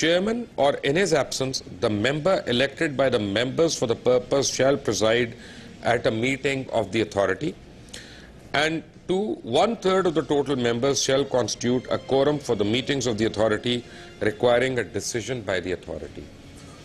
chairman or in his absence the member elected by the members for the purpose shall preside at a meeting of the authority and 1/3 of the total members shall constitute a quorum for the meetings of the authority requiring a decision by the authority.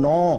9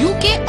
UK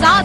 7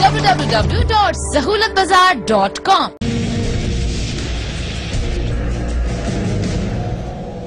www.sahulatbazaar.com.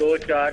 2، 4،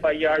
FIR۔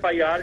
FIR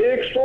100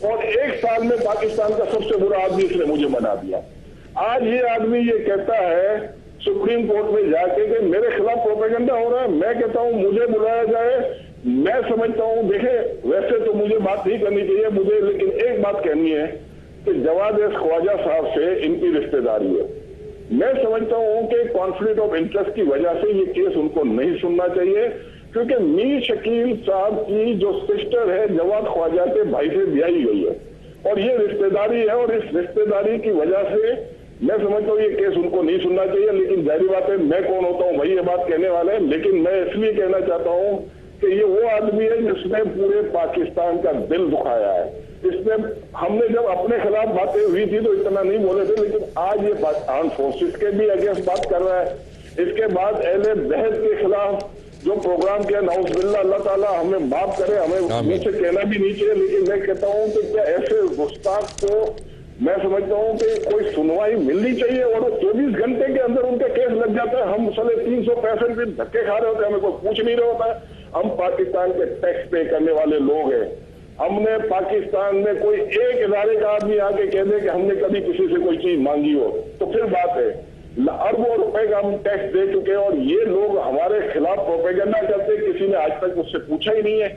और 1 साल में पाकिस्तान का सबसे बुरा आदमी इसने मुझे बना दिया। आज ये आदमी ये कहता है सुप्रीम कोर्ट में जाके कि मेरे खिलाफ प्रोपेगेंडा हो रहा है। मैं कहता हूं मुझे बुलाया जाए। मैं समझता हूं, देखे वैसे तो मुझे बात नहीं करनी चाहिए मुझे, लेकिन एक बात कहनी है कि जवाद एस ख्वाजा साहब से इनकी रिश्तेदारी है। मैं समझता हूं कि कॉन्फ्लिक्ट ऑफ इंटरेस्ट की वजह से ये केस उनको नहीं सुनना चाहिए, क्योंकि मीर शकील साहब की जो सिस्टर है जवाद ख्वाजा के भाई से ब्याही गई है और ये रिश्तेदारी है, और इस रिश्तेदारी की वजह से मैं समझता हूँ ये केस उनको नहीं सुनना चाहिए। लेकिन जाहिर बात है मैं कौन होता हूँ भाई ये बात कहने वाले, लेकिन मैं इसलिए कहना चाहता हूँ कि ये वो आदमी है जिसने पूरे पाकिस्तान का दिल दुखाया है। इसने हमने जब अपने खिलाफ बातें हुई थी तो इतना नहीं बोले थे, लेकिन आज ये आर्म फोर्सेस के भी अगेंस्ट बात कर रहा है। इसके बाद अहले बहस के खिलाफ जो प्रोग्राम किया, नाउज़ुबिल्लाह, अल्लाह ताला हमें माफ करे, हमें मुझसे कहना भी नहीं चाहिए, लेकिन मैं कहता हूँ कि क्या ऐसे गुस्ताख को मैं समझता हूँ कि कोई सुनवाई मिलनी चाहिए, और 24 घंटे के अंदर उनका केस लग जाता है। हम साले 365 दिन धक्के खा रहे होते हैं, हमें कोई पूछ नहीं रहा होता है। हम पाकिस्तान के टैक्स पे करने वाले लोग हैं। हमने पाकिस्तान में कोई एक इदारे का आदमी आके कह दे कि हमने कभी किसी से कोई चीज मांगी हो तो फिर बात है। अरबों रुपए का हम टैक्स दे चुके हैं, और ये लोग हमारे खिलाफ प्रोपेगेंडा करते, किसी ने आज तक मुझसे पूछा ही नहीं है।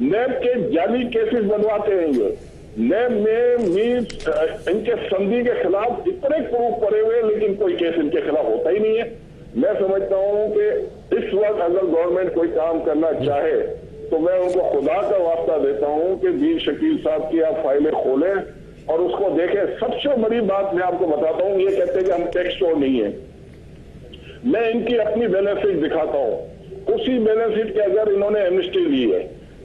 नैब के जाली केसेस बनवाते हैं ये। नैब में इनके संधि के खिलाफ इतने प्रूफ पड़े हुए, लेकिन कोई केस इनके खिलाफ होता ही नहीं है। मैं समझता हूं कि इस वक्त अगर गवर्नमेंट कोई काम करना चाहे तो मैं उनको खुदा का वास्ता देता हूं कि मीर शकील साहब की आप फाइलें खोलें और उसको देखें। सबसे बड़ी बात मैं आपको बताता हूं, ये कहते हैं कि हम टैक्स चोर नहीं है। मैं इनकी अपनी बैलेंस शीट दिखाता हूं। उसी बैलेंस शीट के अगर इन्होंने एमनेस्टी ली है,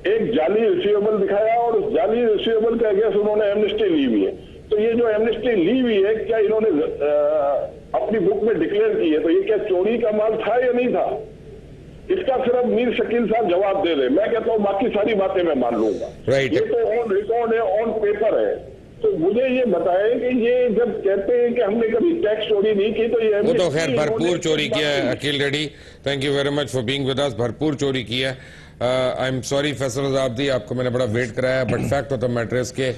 एक जाली रिसीवेबल दिखाया और उस जाली रिसीवेबल के अगेंस्ट उन्होंने एमनेस्टी ली हुई है। तो ये जो एमनेस्टी ली हुई है क्या इन्होंने अपनी बुक में डिक्लेयर की है? तो ये क्या चोरी का माल था या नहीं था? इसका सिर्फ मीर शकील साहब जवाब दे रहे। मैं कहता हूँ बाकी सारी बातें मैं मान लूंगा। ये तो ऑन रिकॉर्ड है, ऑन पेपर है। तो मुझे ये बताएं कि ये जब कहते हैं कि हमने कभी टैक्स चोरी नहीं की तो ये वो तो खैर भरपूर चोरी किया है। Aqeel Reddy, thank you very much for being with us. भरपूर चोरी किया है। आई एम सॉरी फैसल रज़ाब्दी, आपको मैंने बड़ा वेट कराया, but fact of the matter is के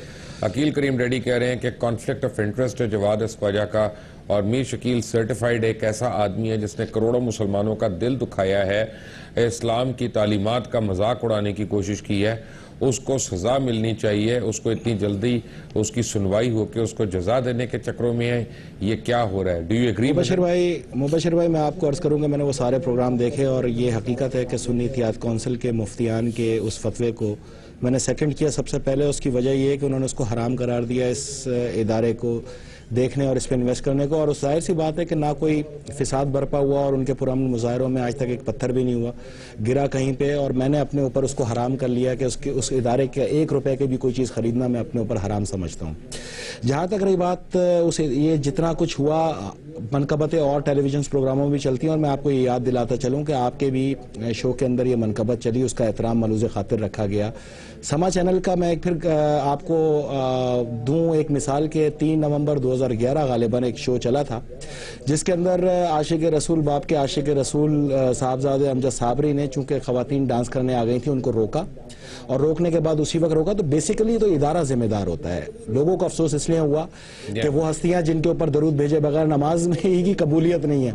अकील करीम रेड्डी कह रहे हैं कि कॉन्फ्लिक्ट ऑफ इंटरेस्ट है जवाद एस ख्वाजा का, और मीर शकील सर्टिफाइड एक ऐसा आदमी है जिसने करोड़ों मुसलमानों का दिल दुखाया है, इस्लाम की तालीमात का मजाक उड़ाने की कोशिश की है। उसको सजा मिलनी चाहिए। उसको इतनी जल्दी उसकी सुनवाई हो के उसको जजा देने के चक्रों में है, ये क्या हो रहा है? Do you agree? मुबशर भाई, मैं आपको अर्ज करूंगा, मैंने वो सारे प्रोग्राम देखे और ये हकीकत है कि सुन्नी इत्तेहाद कौंसिल के मुफ्तियान के उस फतवे को मैंने सेकंड किया। सबसे पहले उसकी वजह ये है कि उन्होंने उसको हराम करार दिया इस इदारे को देखने और इस पर इन्वेस्ट करने को, और जाहिर सी बात है कि ना कोई फिसाद बरपा हुआ और उनके पुरअमन मुजाहरों में आज तक एक पत्थर भी नहीं हुआ गिरा कहीं पे, और मैंने अपने ऊपर उसको हराम कर लिया कि उसके उस इदारे के 1 रुपए की भी कोई चीज़ खरीदना मैं अपने ऊपर हराम समझता हूँ। जहाँ तक रही बात उस ये जितना कुछ हुआ, मनकबतें और टेलीविजन प्रोग्रामों में भी चलती हैं, और मैं आपको ये याद दिलाता चलूँ कि आपके भी शो के अंदर ये मनकबत चली, उसका एहतराम मलूज़ खातिर रखा गया। समा चैनल का मैं एक फिर आपको दूं एक मिसाल के 3 नवंबर 2011 गालिबन एक शो चला था जिसके अंदर आशिक रसूल बाप के आशिक रसूल साहबजादे अमजद साबरी ने चूंकि खवातीन डांस करने आ गई थी उनको रोका, और रोकने के बाद उसी वक्त रोका। तो बेसिकली तो इदारा जिम्मेदार होता है। लोगों को अफसोस इसलिए हुआ कि वो हस्तियां जिनके ऊपर दरूद भेजे बगैर नमाज में ही की कबूलियत नहीं है,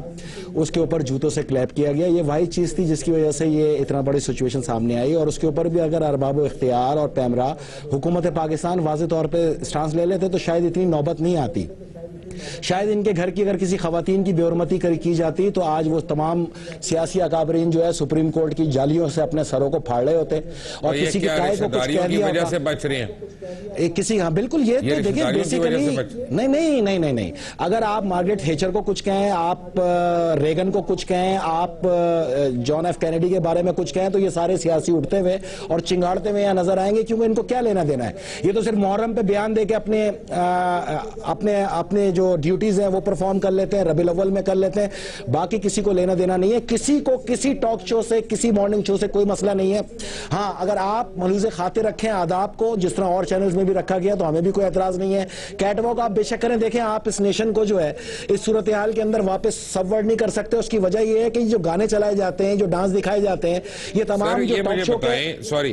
उसके ऊपर जूतों से क्लैप किया गया। ये वही चीज़ थी जिसकी वजह से ये इतना बड़ी सिचुएशन सामने आई, और उसके ऊपर भी अगर अरबाब इख्तियार और पैमरा हुकूमत पाकिस्तान वाज़ेह तौर पर स्टांस ले लेते तो शायद इतनी नौबत नहीं आती। शायद इनके घर की अगर किसी खवातीन की बेहरमती की जाती तो आज वो तमाम सियासी अकाबरीन जो है सुप्रीम कोर्ट की जालियों से अपने सरों को फाड़ रहे होते, और किसी की काय को कुछ कह दिया वजह से बच रहे हैं किसी। हाँ बिल्कुल, ये तो देखिए बेसिकली नहीं, अगर आप मार्गरेट थैचर को कुछ कहें, आप रेगन को कुछ कहें, आप जॉन एफ कैनेडी के बारे में कुछ कहें, तो ये सारे सियासी उठते हुए और चिंगाड़ते हुए यहाँ नजर आएंगे, क्योंकि इनको क्या लेना देना है। ये तो सिर्फ मुहर्रम पे बयान दे के अपने जो ड्यूटीज हैं वो परफॉर्म कर लेते हैं, रबीउल अव्वल में कर लेते हैं, बाकी किसी को लेना देना नहीं है। किसी को किसी टॉक शो से, किसी मॉर्निंग शो से कोई मसला नहीं है। हाँ, अगर आप मलूज़ खातिर रखें आदाब को, जिस तरह और चैनल्स में भी रखा गया, तो हमें भी कोई एतराज नहीं है। कैटवॉक आप बेशक करें। देखें, आप इस नेशन को जो है इस सूरत हाल के अंदर वापस सबवर्ड नहीं कर सकते। उसकी वजह यह है कि जो गाने चलाए जाते हैं, जो डांस दिखाए जाते हैं, ये तमाम जो टॉक शो के